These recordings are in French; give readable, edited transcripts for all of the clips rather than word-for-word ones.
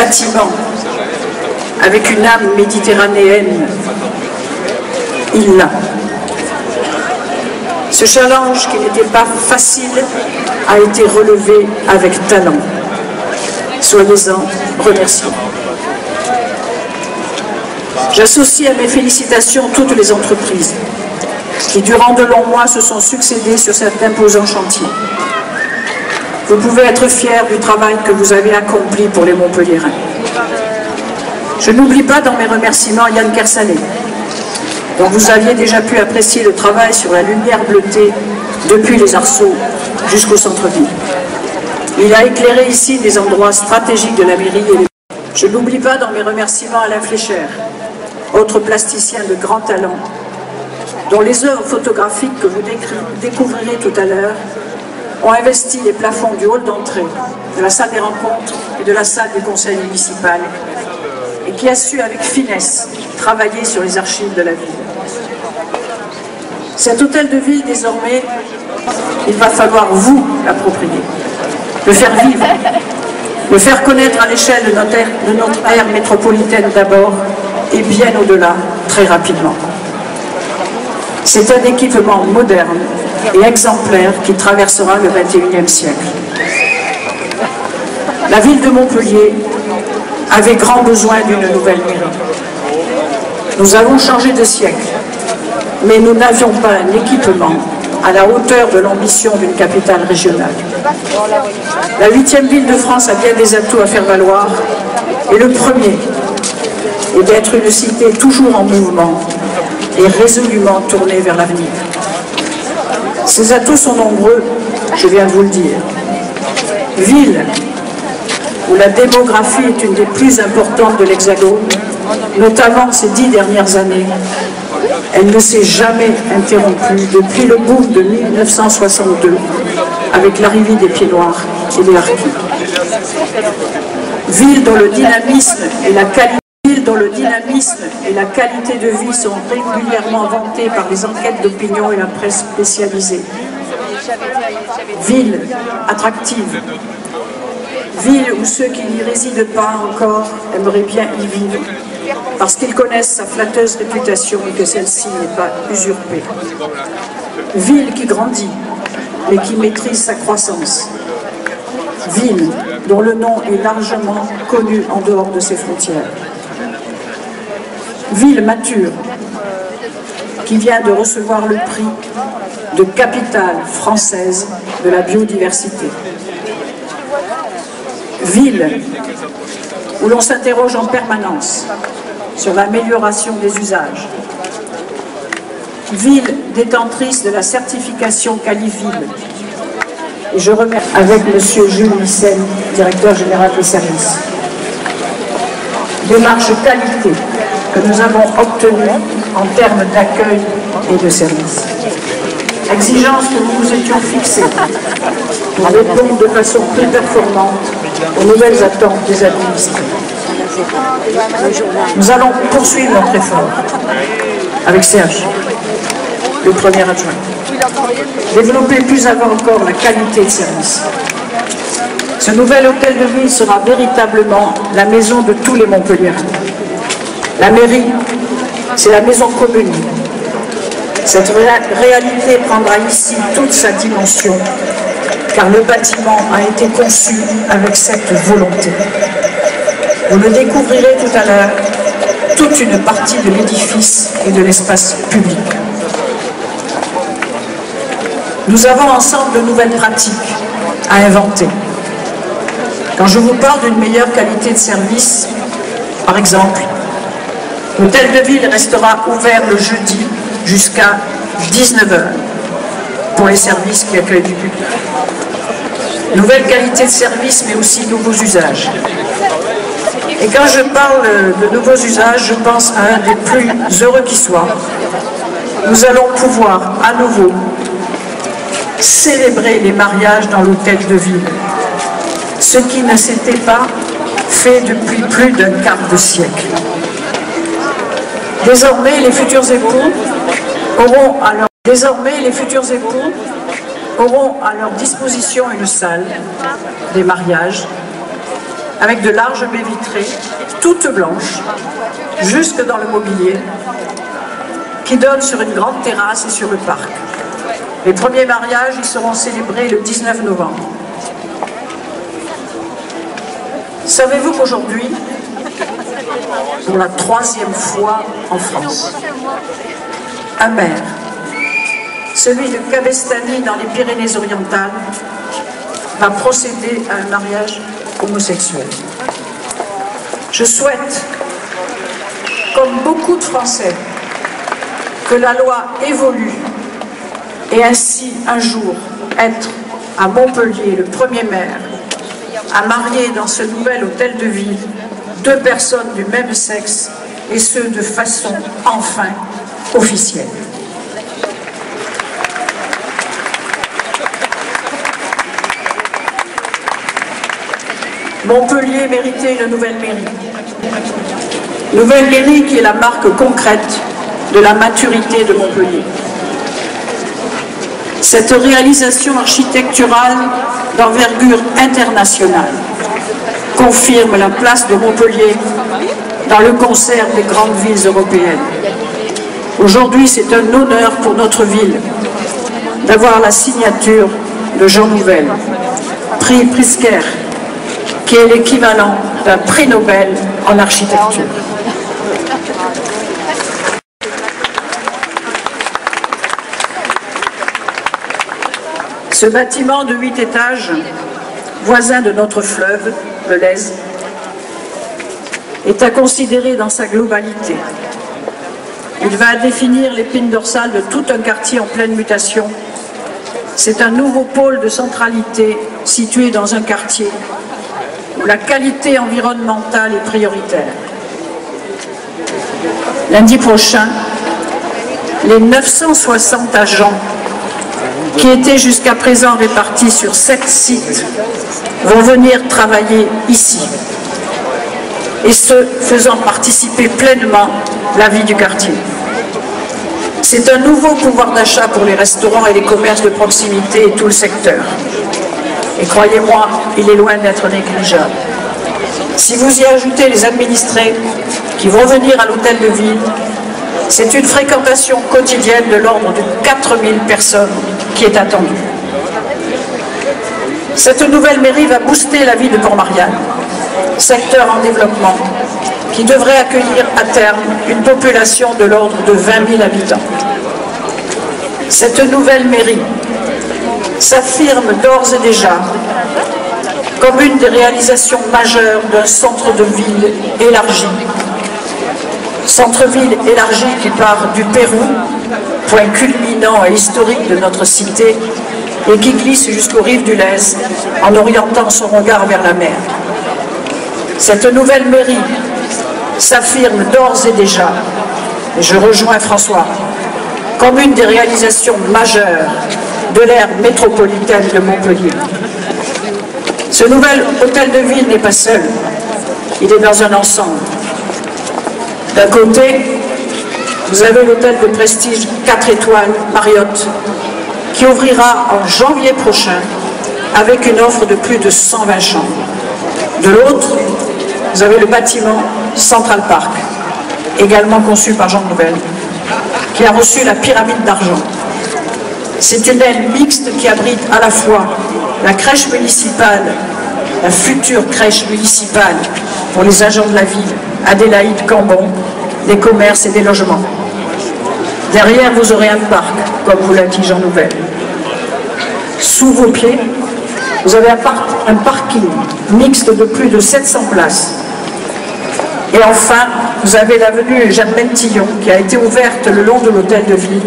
bâtiment avec une âme méditerranéenne, il l'a. Ce challenge qui n'était pas facile a été relevé avec talent. Soyez-en remerciés. J'associe à mes félicitations toutes les entreprises qui, durant de longs mois, se sont succédées sur cet imposant chantier. Vous pouvez être fiers du travail que vous avez accompli pour les Montpelliérains. Je n'oublie pas dans mes remerciements Yann Kersalé, dont vous aviez déjà pu apprécier le travail sur la lumière bleutée depuis les arceaux jusqu'au centre-ville. Il a éclairé ici des endroits stratégiques de la mairie. Je n'oublie pas dans mes remerciements Alain Fléchère, autre plasticien de grand talent, dont les œuvres photographiques que vous découvrirez tout à l'heure ont investi les plafonds du hall d'entrée, de la salle des rencontres et de la salle du conseil municipal, et qui a su avec finesse travailler sur les archives de la ville. Cet hôtel de ville, désormais, il va falloir vous l'approprier, le faire vivre, le faire connaître à l'échelle de notre aire métropolitaine d'abord, et bien au-delà, très rapidement. C'est un équipement moderne et exemplaire qui traversera le XXIe siècle. La ville de Montpellier avait grand besoin d'une nouvelle mairie. Nous avons changé de siècle, mais nous n'avions pas un équipement à la hauteur de l'ambition d'une capitale régionale. La 8e ville de France a bien des atouts à faire valoir, et le premier est d'être une cité toujours en mouvement et résolument tournée vers l'avenir. Ces atouts sont nombreux, je viens de vous le dire. Ville où la démographie est une des plus importantes de l'Hexagone, notamment ces 10 dernières années. Elle ne s'est jamais interrompue depuis le boom de 1962, avec l'arrivée des Pieds Noirs et des Harkis. Ville dont le dynamisme et la qualité de vie sont régulièrement vantées par les enquêtes d'opinion et la presse spécialisée. Ville attractive. Ville où ceux qui n'y résident pas encore aimeraient bien y vivre, parce qu'ils connaissent sa flatteuse réputation et que celle-ci n'est pas usurpée. Ville qui grandit, mais qui maîtrise sa croissance. Ville dont le nom est largement connu en dehors de ses frontières. Ville mature, qui vient de recevoir le prix de capitale française de la biodiversité. Ville où l'on s'interroge en permanence sur l'amélioration des usages. Ville détentrice de la certification Qualiville. Et je remercie avec M. Jules Lyssen, directeur général des services. Démarche qualité que nous avons obtenue en termes d'accueil et de service. Exigence que nous nous étions fixées pour répondre de façon plus performante aux nouvelles attentes des administrés. Nous allons poursuivre notre effort avec Serge, le premier adjoint. Développer plus avant encore la qualité de service. Ce nouvel hôtel de ville sera véritablement la maison de tous les Montpelliérains. La mairie, c'est la maison commune. Cette réalité prendra ici toute sa dimension, car le bâtiment a été conçu avec cette volonté. Vous le découvrirez tout à l'heure, toute une partie de l'édifice et de l'espace public. Nous avons ensemble de nouvelles pratiques à inventer. Quand je vous parle d'une meilleure qualité de service, par exemple, l'hôtel de ville restera ouvert le jeudi jusqu'à 19 h pour les services qui accueillent du public. Nouvelle qualité de service, mais aussi nouveaux usages. Et quand je parle de nouveaux usages, je pense à un des plus heureux qui soit. Nous allons pouvoir à nouveau célébrer les mariages dans l'hôtel de ville, ce qui ne s'était pas fait depuis plus d'un quart de siècle. Désormais, les futurs époux auront à leur disposition une salle des mariages avec de larges baies vitrées, toutes blanches, jusque dans le mobilier, qui donnent sur une grande terrasse et sur le parc. Les premiers mariages y seront célébrés le 19 novembre. Savez-vous qu'aujourd'hui, pour la 3e fois en France, un maire, celui de Cabestany dans les Pyrénées-Orientales, va procéder à un mariage homosexuel? Je souhaite, comme beaucoup de Français, que la loi évolue et ainsi un jour être à Montpellier le premier maire à marier dans ce nouvel hôtel de ville 2 personnes du même sexe et ce de façon enfin officielle. Montpellier méritait une nouvelle mairie. Nouvelle mairie qui est la marque concrète de la maturité de Montpellier. Cette réalisation architecturale d'envergure internationale confirme la place de Montpellier dans le concert des grandes villes européennes. Aujourd'hui, c'est un honneur pour notre ville d'avoir la signature de Jean Nouvel, prix Pritzker, qui est l'équivalent d'un prix Nobel en architecture. Ce bâtiment de 8 étages, voisin de notre fleuve, le Lez, est à considérer dans sa globalité. Il va définir l'épine dorsale de tout un quartier en pleine mutation. C'est un nouveau pôle de centralité situé dans un quartier où la qualité environnementale est prioritaire. Lundi prochain, les 960 agents qui étaient jusqu'à présent répartis sur 7 sites vont venir travailler ici, et ce, faisant participer pleinement la vie du quartier. C'est un nouveau pouvoir d'achat pour les restaurants et les commerces de proximité et tout le secteur. Et croyez-moi, il est loin d'être négligeable. Si vous y ajoutez les administrés qui vont venir à l'hôtel de ville, c'est une fréquentation quotidienne de l'ordre de 4000 personnes qui est attendue. Cette nouvelle mairie va booster la vie de Port-Marianne, secteur en développement, qui devrait accueillir à terme une population de l'ordre de 20 000 habitants. Cette nouvelle mairie s'affirme d'ores et déjà comme une des réalisations majeures d'un centre de ville élargi. Centre-ville élargi qui part du Pérou, point culminant et historique de notre cité, et qui glisse jusqu'aux rives du Lez en orientant son regard vers la mer. Cette nouvelle mairie s'affirme d'ores et déjà, et je rejoins François, comme une des réalisations majeures de l'ère métropolitaine de Montpellier. Ce nouvel hôtel de ville n'est pas seul, il est dans un ensemble. D'un côté, vous avez l'hôtel de prestige 4 étoiles Marriott, qui ouvrira en janvier prochain avec une offre de plus de 120 chambres. De l'autre, vous avez le bâtiment Central Park, également conçu par Jean Nouvel, qui a reçu la pyramide d'argent. C'est une aile mixte qui abrite à la fois la crèche municipale, la future crèche municipale pour les agents de la ville, Adélaïde Cambon, des commerces et des logements. Derrière, vous aurez un parc, comme vous l'a dit Jean Nouvel. Sous vos pieds, vous avez un parking mixte de plus de 700 places. Et enfin, vous avez l'avenue Jeanne-Mentillon qui a été ouverte le long de l'hôtel de ville.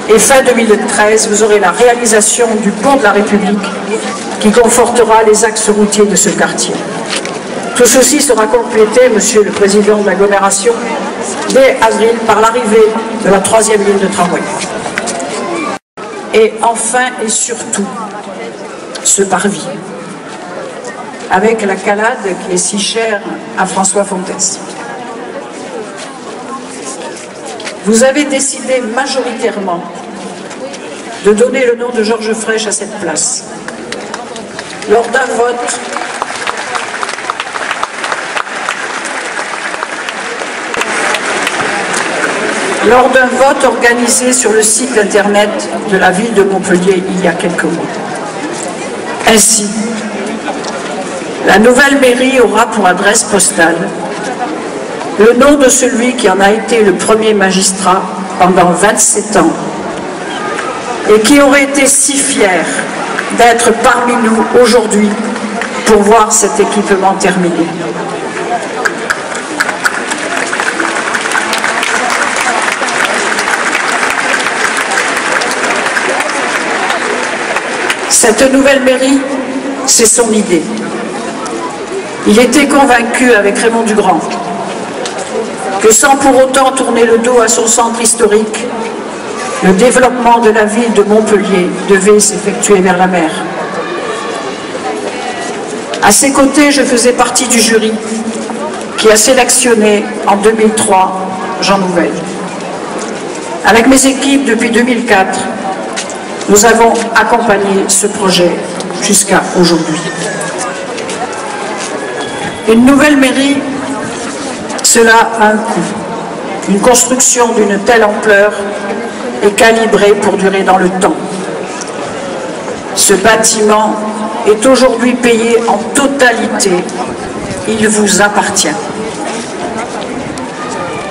Et fin 2013, vous aurez la réalisation du pont de la République qui confortera les axes routiers de ce quartier. Tout ceci sera complété, Monsieur le Président de l'agglomération, dès avril par l'arrivée de la 3e ligne de tramway. Et enfin et surtout, ce parvis, avec la calade qui est si chère à François Fontès. Vous avez décidé majoritairement de donner le nom de Georges Frêche à cette place. Lors d'un vote lors d'un vote organisé sur le site internet de la ville de Montpellier il y a quelques mois. Ainsi, la nouvelle mairie aura pour adresse postale le nom de celui qui en a été le premier magistrat pendant 27 ans et qui aurait été si fier d'être parmi nous aujourd'hui pour voir cet équipement terminé. Cette nouvelle mairie, c'est son idée. Il était convaincu avec Raymond Dugrand que sans pour autant tourner le dos à son centre historique, le développement de la ville de Montpellier devait s'effectuer vers la mer. À ses côtés, je faisais partie du jury qui a sélectionné en 2003 Jean Nouvel. Avec mes équipes depuis 2004, nous avons accompagné ce projet jusqu'à aujourd'hui. Une nouvelle mairie, cela a un coût. Une construction d'une telle ampleur est calibrée pour durer dans le temps. Ce bâtiment est aujourd'hui payé en totalité. Il vous appartient.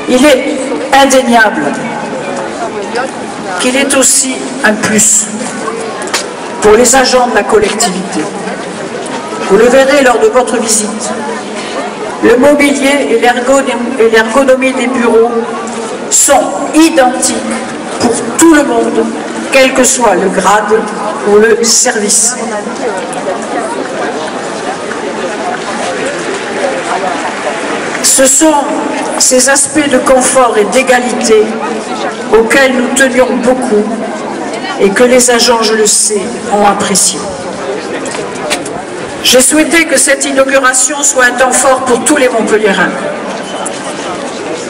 Il est indéniable qu'il est aussi un plus pour les agents de la collectivité. Vous le verrez lors de votre visite. Le mobilier et l'ergonomie des bureaux sont identiques pour tout le monde, quel que soit le grade ou le service. Ce sont ces aspects de confort et d'égalité auxquels nous tenions beaucoup et que les agents, je le sais, ont apprécié. J'ai souhaité que cette inauguration soit un temps fort pour tous les Montpelliérains.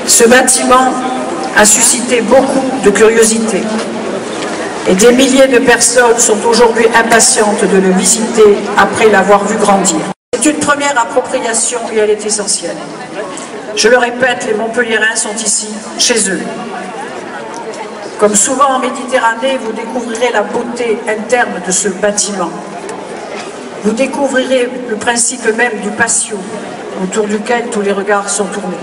Ce bâtiment a suscité beaucoup de curiosité et des milliers de personnes sont aujourd'hui impatientes de le visiter après l'avoir vu grandir. C'est une première appropriation et elle est essentielle. Je le répète, les Montpelliérains sont ici, chez eux. Comme souvent en Méditerranée, vous découvrirez la beauté interne de ce bâtiment. Vous découvrirez le principe même du patio, autour duquel tous les regards sont tournés.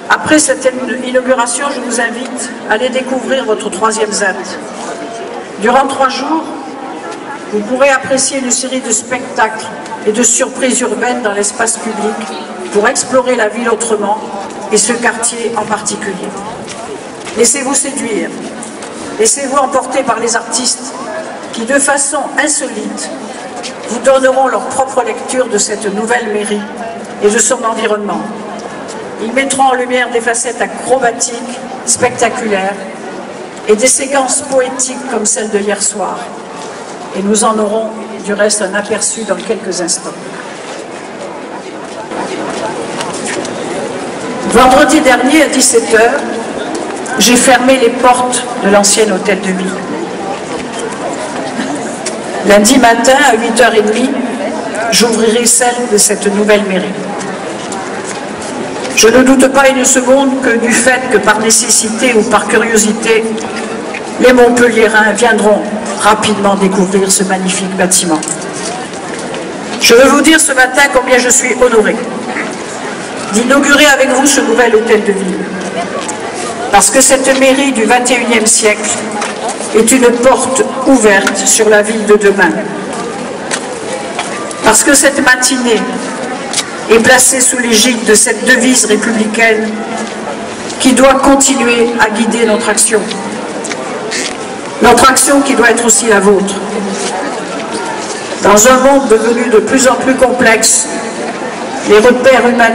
Après cette inauguration, je vous invite à aller découvrir votre troisième ZAD. Durant 3 jours, vous pourrez apprécier une série de spectacles et de surprises urbaines dans l'espace public pour explorer la ville autrement et ce quartier en particulier. Laissez-vous séduire, laissez-vous emporter par les artistes qui, de façon insolite, vous donneront leur propre lecture de cette nouvelle mairie et de son environnement. Ils mettront en lumière des facettes acrobatiques, spectaculaires et des séquences poétiques comme celle de hier soir. Et nous en aurons du reste un aperçu dans quelques instants. Vendredi dernier à 17 h, j'ai fermé les portes de l'ancien hôtel de ville. Lundi matin à 8h30, j'ouvrirai celle de cette nouvelle mairie. Je ne doute pas une seconde que du fait que par nécessité ou par curiosité, les Montpelliérains viendront rapidement découvrir ce magnifique bâtiment. Je veux vous dire ce matin combien je suis honoré d'inaugurer avec vous ce nouvel hôtel de ville. Parce que cette mairie du XXIe siècle est une porte ouverte sur la ville de demain. Parce que cette matinée est placée sous l'égide de cette devise républicaine qui doit continuer à guider notre action. Notre action qui doit être aussi la vôtre. Dans un monde devenu de plus en plus complexe, les repères humanistes